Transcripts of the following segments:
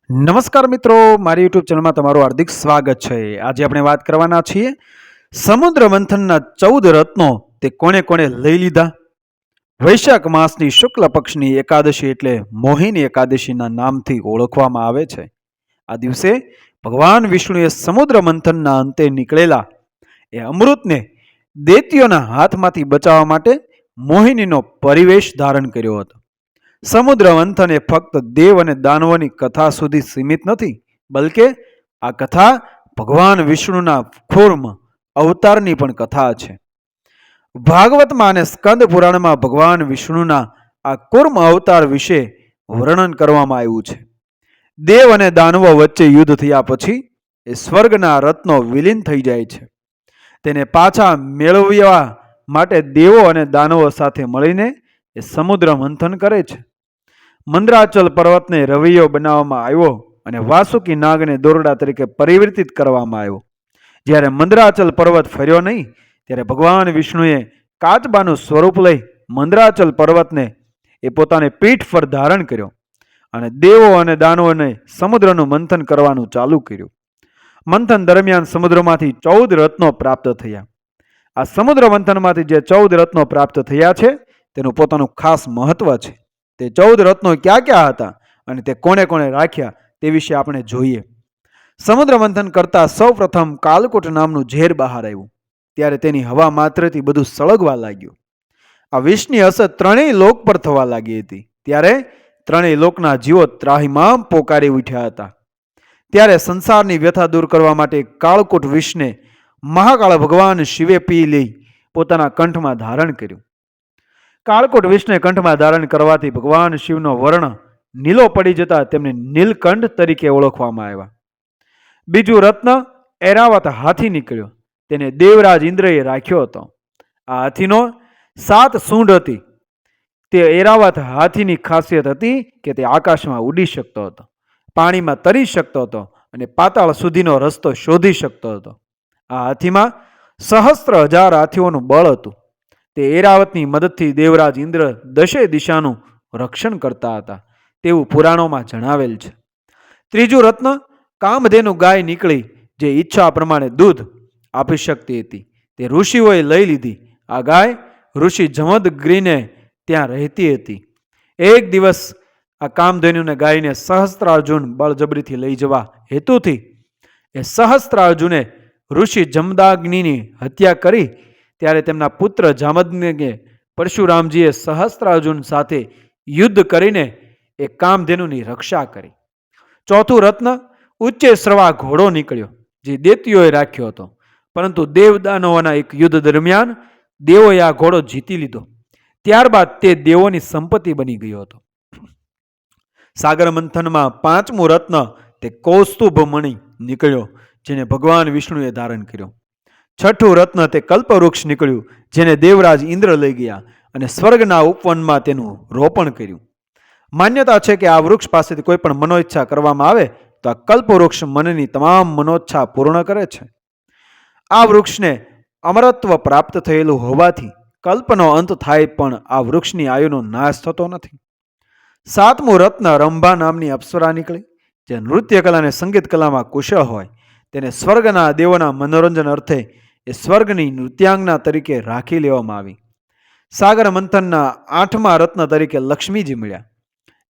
નમસ્કાર મિત્રો, મારી યુટ્યુબ ચેનલમાં તમારું હાર્દિક સ્વાગત છે. આજે આપણે વાત કરવાના છીએ સમુદ્ર મંથનના 14 રત્નો તે કોણે કોણે લઈ લીધા. વૈશાખ માસની શુક્લ પક્ષની એકાદશી એટલે મોહિની એકાદશીના નામથી ઓળખવામાં આવે છે. આ દિવસે ભગવાન વિષ્ણુએ સમુદ્ર મંથનના અંતે નીકળેલા એ અમૃતને દૈત્યોના હાથમાંથી બચાવવા માટે મોહિનીનો પરિવેશ ધારણ કર્યો હતો. સમુદ્ર મંથન એ ફક્ત દેવ અને દાનવોની કથા સુધી સીમિત નથી, બલકે આ કથા ભગવાન વિષ્ણુના કૂર્મ અવતારની પણ કથા છે. ભાગવતમાં અને સ્કંદ પુરાણમાં ભગવાન વિષ્ણુના આ કૂર્મ અવતાર વિશે વર્ણન કરવામાં આવ્યું છે. દેવ અને દાનવો વચ્ચે યુદ્ધ થયા પછી એ સ્વર્ગના રત્નો વિલીન થઈ જાય છે. તેને પાછા મેળવવા માટે દેવો અને દાનવો સાથે મળીને એ સમુદ્ર મંથન કરે છે. મંદરાચલ પર્વતને રવૈયો બનાવવામાં આવ્યો અને વાસુકી નાગને દોરડા તરીકે પરિવર્તિત કરવામાં આવ્યો. જ્યારે મંદરાચલ પર્વત ફર્યો નહીં ત્યારે ભગવાન વિષ્ણુએ કાચબાનું સ્વરૂપ લઈ મંદરાચલ પર્વતને એ પોતાની પીઠ પર ધારણ કર્યો અને દેવો અને દાનવોને સમુદ્રનું મંથન કરવાનું ચાલુ કર્યું. મંથન દરમિયાન સમુદ્રમાંથી 14 રત્નો પ્રાપ્ત થયા. આ સમુદ્ર મંથનમાંથી જે 14 રત્નો પ્રાપ્ત થયા છે તેનું પોતાનું ખાસ મહત્વ છે. તે 14 રત્નો ક્યાં ક્યાં હતા અને તે કોણે કોણે રાખ્યા તે વિશે આપણે જોઈએ. સમુદ્ર મંથન કરતા સૌ પ્રથમ કાલકૂટ નામનું ઝેર બહાર આવ્યું. ત્યારે તેની હવા માત્રથી બધું સળગવા લાગ્યું. આ વિષની અસર ત્રણેય લોક પર થવા લાગી હતી. ત્યારે ત્રણેય લોકના જીવો ત્રાહિમામ પોકારી ઉઠ્યા હતા. ત્યારે સંસારની વ્યથા દૂર કરવા માટે કાળકૂટ વિષને મહાકાળ ભગવાન શિવે પી લઈ પોતાના કંઠમાં ધારણ કર્યું. કાળકૂટ વિષને કંઠમાં ધારણ કરવાથી ભગવાન શિવનો વર્ણ નીલો પડી જતા તેમને નીલકંઠ તરીકે ઓળખવામાં આવ્યા. બીજું રત્ન ઐરાવત હાથી નીકળ્યો. તેને દેવરાજ ઇન્દ્રએ રાખ્યો હતો. આ હાથીનો 7 સૂંઢ હતી. તે ઐરાવત હાથીની ખાસિયત હતી કે તે આકાશમાં ઉડી શકતો હતો, પાણીમાં તરી શકતો હતો અને પાતાળ સુધીનો રસ્તો શોધી શકતો હતો. આ હાથીમાં સહસ્ત્ર હજાર હાથીઓનું બળ હતું. તે ઐરાવતની મદદથી દેવરાજ ઇન્દ્ર દશે દિશાનું રક્ષણ કરતા હતા તેવું પુરાણોમાં જણાવેલ છે. ત્રીજું રત્ન કામધેનુ ગાય નીકળી જે ઈચ્છા પ્રમાણે દૂધ આપી શકતી હતી. તે ઋષિઓએ લઈ લીધી. આ ગાય ઋષિ જમદગ્નિને ત્યાં રહેતી હતી. એક દિવસ આ કામધેનુને ગાયને સહસ્ત્રાર્જુન બળજબરીથી લઈ જવા હેતુથી એ સહસ્ત્રાર્જુને ઋષિ જમદાગ્નિની હત્યા કરી. ત્યારે તેમના પુત્ર જામદગ્નિએ પરશુરામજીએ સહસ્ત્રાર્જુન સાથે યુદ્ધ કરીને એ કામધેનુની રક્ષા કરી. ચોથું રત્ન ઉચ્ચે શ્રવા ઘોડો નીકળ્યો જે દૈત્યોએ રાખ્યો હતો, પરંતુ દેવદાનવોના એક યુદ્ધ દરમિયાન દેવોએ આ ઘોડો જીતી લીધો. ત્યારબાદ તે દેવોની સંપત્તિ બની ગયો હતો. સાગર મંથનમાં 5મું રત્ન તે કૌસ્તુભ મણિ નીકળ્યો જેને ભગવાન વિષ્ણુએ ધારણ કર્યો. છઠ્ઠું રત્ન તે કલ્પવૃક્ષ નીકળ્યું જેને દેવરાજ ઇન્દ્ર લઈ ગયા અને સ્વર્ગના ઉપવનમાં તેનું રોપણ કર્યું. માન્યતા છે કે આ વૃક્ષ પાસેથી કોઈ પણ મનોઈચ્છા કરવામાં આવે તો આ કલ્પવૃક્ષ મનની તમામ મનોચ્છા પૂર્ણ કરે છે. આ વૃક્ષને અમરત્વ પ્રાપ્ત થયેલું હોવાથી કલ્પનો અંત થાય પણ આ વૃક્ષની આયુનો નાશ થતો નથી. 7મું રત્ન રંભા નામની અપ્સરા નીકળી જે નૃત્ય કલા અને સંગીત કલામાં કુશળ હોય. તેને સ્વર્ગના દેવોના મનોરંજન અર્થે એ સ્વર્ગની નૃત્યાંગના તરીકે રાખી લેવામાં આવી. સાગર મંથનના 8મા રત્ન તરીકે લક્ષ્મીજી મળ્યા,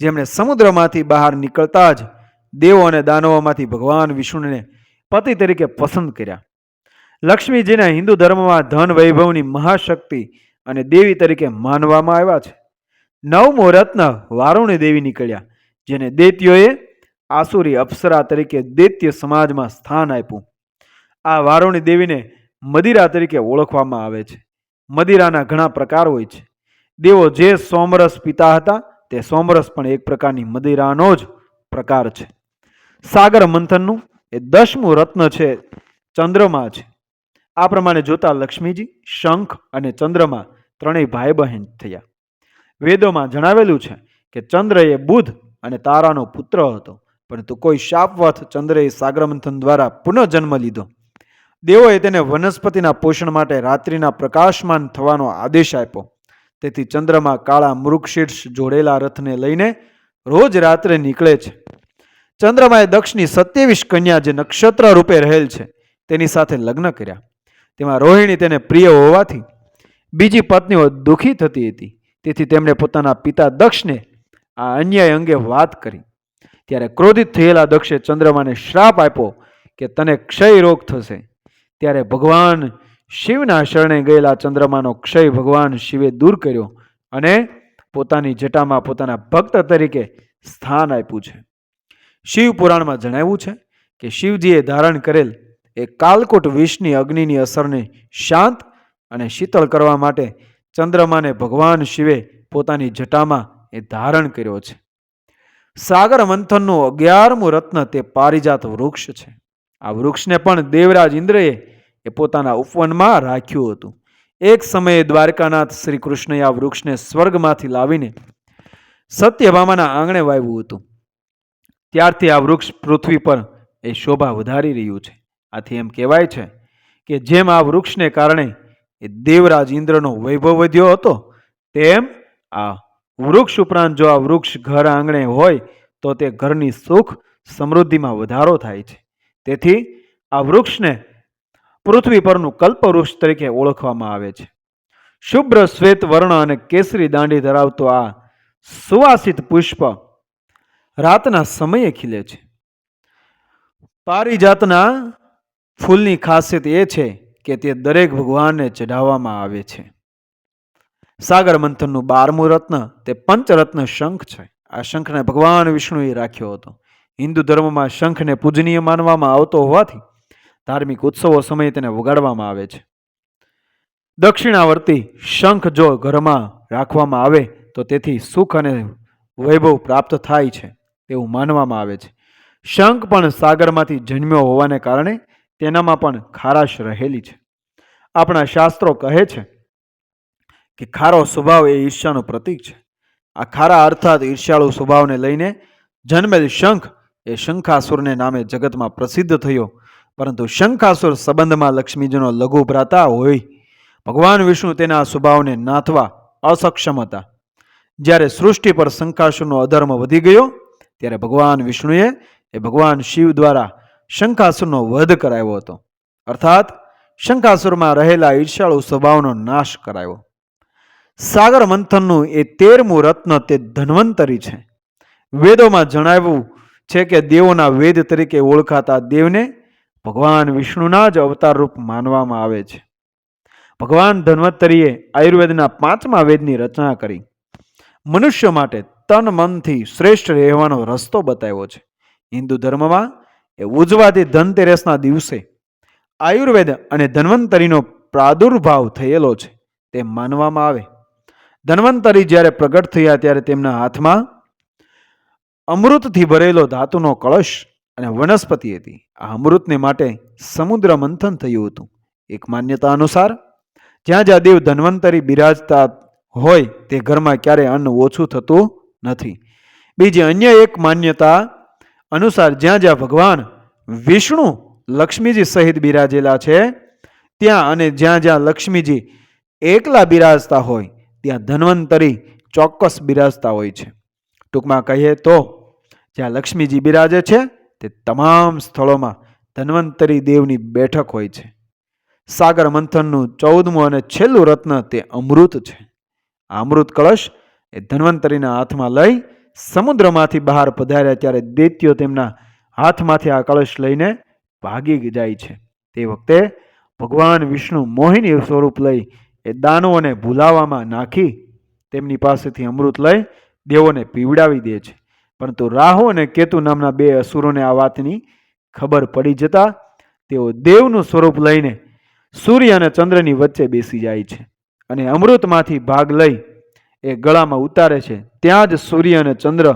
જેમણે સમુદ્રમાંથી બહાર નીકળતા જ દેવો અને દાનવોમાંથી ભગવાન વિષ્ણુને પતિ તરીકે પસંદ કર્યા. લક્ષ્મીજીને હિન્દુ ધર્મમાં ધન વૈભવની મહાશક્તિ અને દેવી તરીકે માનવામાં આવ્યા છે. 9મું રત્ન વારુણી દેવી નીકળ્યા જેને દૈત્યોએ આસુરી અપ્સરા તરીકે દૈત્ય સમાજમાં સ્થાન આપ્યું. આ વારુણી દેવીને મદિરા તરીકે ઓળખવામાં આવે છે. મદિરાના ઘણા પ્રકાર હોય છે. દેવો જે સોમરસ પીતા હતા તે સોમરસ પણ એક પ્રકારની મદિરાનો જ પ્રકાર છે. સાગર મંથનનું એ 10મું રત્ન છે ચંદ્રમા છે. આ પ્રમાણે જોતા લક્ષ્મીજી, શંખ અને ચંદ્રમા ત્રણેય ભાઈ બહેન થયા. વેદોમાં જણાવેલું છે કે ચંદ્ર એ બુધ અને તારાનો પુત્ર હતો, પરંતુ કોઈ શાપવશ ચંદ્રએ સાગર મંથન દ્વારા પુનઃજન્મ લીધો. દેવોએ તેને વનસ્પતિના પોષણ માટે રાત્રિના પ્રકાશમાન થવાનો આદેશ આપ્યો. તેથી ચંદ્રમાં કાળા મૃગશીર્ષ જોડેલા રથને લઈને રોજ રાત્રે નીકળે છે. ચંદ્રમાએ દક્ષની 27 કન્યા જે નક્ષત્ર રૂપે રહેલ છે તેની સાથે લગ્ન કર્યા. તેમાં રોહિણી તેને પ્રિય હોવાથી બીજી પત્નીઓ દુઃખી થતી હતી. તેથી તેમણે પોતાના પિતા દક્ષને આ અન્યાય અંગે વાત કરી. ત્યારે ક્રોધિત થયેલા દક્ષે ચંદ્રમાને શ્રાપ આપ્યો કે તને ક્ષય રોગ થશે. ત્યારે ભગવાન શિવના શરણે ગયેલા ચંદ્રમાનો ક્ષય ભગવાન શિવે દૂર કર્યો અને પોતાની જટામાં પોતાના ભક્ત તરીકે સ્થાન આપ્યું છે. શિવ પુરાણમાં જણાવ્યું છે કે શિવજીએ ધારણ કરેલ એ કાલકૂટ વિષની અગ્નિની અસરને શાંત અને શીતળ કરવા માટે ચંદ્રમાને ભગવાન શિવે પોતાની જટામાં એ ધારણ કર્યો છે. સાગર મંથનનું 11મું રત્ન તે પારિજાત વૃક્ષ છે. આ વૃક્ષને પણ દેવરાજ ઇન્દ્રએ એ પોતાના ઉપવનમાં રાખ્યું હતું. એક સમયે દ્વારકાનાથ શ્રી કૃષ્ણએ આ વૃક્ષને સ્વર્ગમાંથી લાવીને સત્યભામાના આંગણે વાવ્યું હતું. ત્યારથી આ વૃક્ષ પૃથ્વી પર એ શોભા વધારી રહ્યું છે. આથી એમ કહેવાય છે કે જેમ આ વૃક્ષને કારણે એ દેવરાજ ઇન્દ્રનો વૈભવ વધ્યો હતો તેમ આ વૃક્ષ ઉપરાંત જો આ વૃક્ષ ઘર આંગણે હોય તો તે ઘરની સુખ સમૃદ્ધિમાં વધારો થાય છે. તેથી આ વૃક્ષને પૃથ્વી પરનું કલ્પવૃક્ષ તરીકે ઓળખવામાં આવે છે. શુભ્ર શ્વેત વર્ણ અને કેસરી દાંડી ધરાવતો આ સુવાસિત પુષ્પ રાતના સમયે ખીલે છે. પારિજાતના ફૂલની ખાસિયત એ છે કે તે દરેક ભગવાનને ચઢાવવામાં આવે છે. સાગર મંથનનું 12મું રત્ન તે પંચરત્ન શંખ છે. આ શંખને ભગવાન વિષ્ણુએ રાખ્યો હતો. હિન્દુ ધર્મમાં શંખને પૂજનીય માનવામાં આવતો હોવાથી ધાર્મિક ઉત્સવો સમયે તેને વગાડવામાં આવે છે. દક્ષિણાવર્તી શંખ જો ઘરમાં રાખવામાં આવે તો તેથી સુખ અને વૈભવ પ્રાપ્ત થાય છે તેવું માનવામાં આવે છે. શંખ પણ સાગરમાંથી જન્મ્યો હોવાને કારણે તેનામાં પણ ખારાશ રહેલી છે. આપણા શાસ્ત્રો કહે છે કે ખારો સ્વભાવ એ ઈર્ષ્યાનું પ્રતીક છે. આ ખારા અર્થાત ઈર્ષ્યાળુ સ્વભાવને લઈને જન્મેલ શંખ એ શંખાસુરને નામે જગતમાં પ્રસિદ્ધ થયો. પરંતુ શંખાસુર સંબંધમાં લક્ષ્મીજીનો લઘુ ભ્રાતા હોય ભગવાન વિષ્ણુ તેના સ્વભાવને નાથવા અસક્ષમ હતા. જ્યારે સૃષ્ટિ પર શંખાસુરનો અધર્મ વધી ગયો ત્યારે ભગવાન વિષ્ણુએ એ ભગવાન શિવ દ્વારા શંખાસુરનો વધ કરાવ્યો હતો. અર્થાત શંખાસુરમાં રહેલા ઈર્ષ્યાળુ સ્વભાવનો નાશ કરાયો. સાગર મંથનનું એ 13મું રત્ન તે ધન્વંતરી છે. વેદોમાં જણાવ્યું છે કે દેવોના વેદ તરીકે ઓળખાતા દેવને ભગવાન વિષ્ણુના જ અવતાર રૂપ માનવામાં આવે છે. ભગવાન ધન્વંતરીએ આયુર્વેદના 5મા વેદની રચના કરી મનુષ્ય માટે તન મનથી શ્રેષ્ઠ રહેવાનો રસ્તો બતાવ્યો છે. હિન્દુ ધર્મમાં એ ઉજવાતી ધનતેરસના દિવસે આયુર્વેદ અને ધન્વંતરીનો પ્રાદુર્ભાવ થયેલો છે તે માનવામાં આવે. ધન્વંતરી જ્યારે પ્રગટ થયા ત્યારે તેમના હાથમાં અમૃતથી ભરેલો ધાતુનો કળશ અને વનસ્પતિ હતી. આ અમૃતને માટે સમુદ્ર મંથન થયું હતું. એક માન્યતા અનુસાર જ્યાં જ્યાં દેવ ધન્વંતરી બિરાજતા હોય તે ઘરમાં ક્યારેય અન્ન ઓછું થતું નથી. બીજી અન્ય એક માન્યતા અનુસાર જ્યાં જ્યાં ભગવાન વિષ્ણુ લક્ષ્મીજી સહિત બિરાજેલા છે ત્યાં અને જ્યાં જ્યાં લક્ષ્મીજી એકલા બિરાજતા હોય ત્યાં ધન્વંતરી ચોક્કસ બિરાજતા હોય છે. ટૂંકમાં કહીએ તો જ્યાં લક્ષ્મીજી બિરાજે છે તે તમામ સ્થળોમાં ધન્વંતરી દેવની બેઠક હોય છે. સાગર મંથનનું 14મું અને છેલ્લું રત્ન તે અમૃત છે. આ અમૃત કળશ એ ધન્વંતરીના હાથમાં લઈ સમુદ્રમાંથી બહાર પધાર્યા ત્યારે દૈત્યો તેમના હાથમાંથી આ કળશ લઈને ભાગી જાય છે. તે વખતે ભગવાન વિષ્ણુ મોહિની સ્વરૂપ લઈ એ દાનવોને ભૂલાવામાં નાખી તેમની પાસેથી અમૃત લઈ દેવોને પીવડાવી દે છે. પરંતુ રાહુ અને કેતુ નામના 2 અસુરોને આ વાતની ખબર પડી જતા તેઓ દેવનું સ્વરૂપ લઈને સૂર્ય અને ચંદ્રની વચ્ચે બેસી જાય છે અને અમૃતમાંથી ભાગ લઈ એ ગળામાં ઉતારે છે. ત્યાં જ સૂર્ય અને ચંદ્ર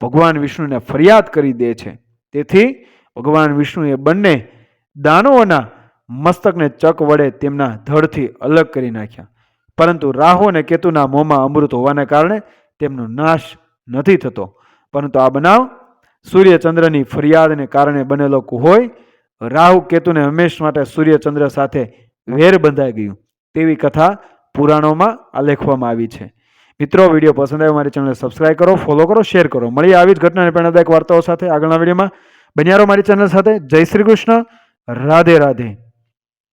ભગવાન વિષ્ણુને ફરિયાદ કરી દે છે. તેથી ભગવાન વિષ્ણુએ બંને દાનવોના મસ્તકને ચક વડે તેમના ધડથી અલગ કરી નાખ્યા. પરંતુ રાહુ અને કેતુના મોંમાં અમૃત હોવાને કારણે તેમનો નાશ નથી થતો. પરંતુ આ બનાવ સૂર્યચંદ્રની ફરિયાદને કારણે બનેલો હોય. રાહુ કેતુને હંમેશ માટે સૂર્યચંદ્ર સાથે વેર બંધાઈ ગયું તેવી કથા પુરાણોમાં આલેખવામાં આવી છે. મિત્રો, વિડીયો પસંદ આવ્યો મારી ચેનલને સબસ્ક્રાઇબ કરો, ફોલો કરો, શેર કરો. મળીએ આવી જ ઘટના અને પ્રેરણાદાયક વાર્તાઓ સાથે આગળના વિડીયોમાં. બન્યા રહો મારી ચેનલ સાથે. જય શ્રી કૃષ્ણ. રાધે રાધે.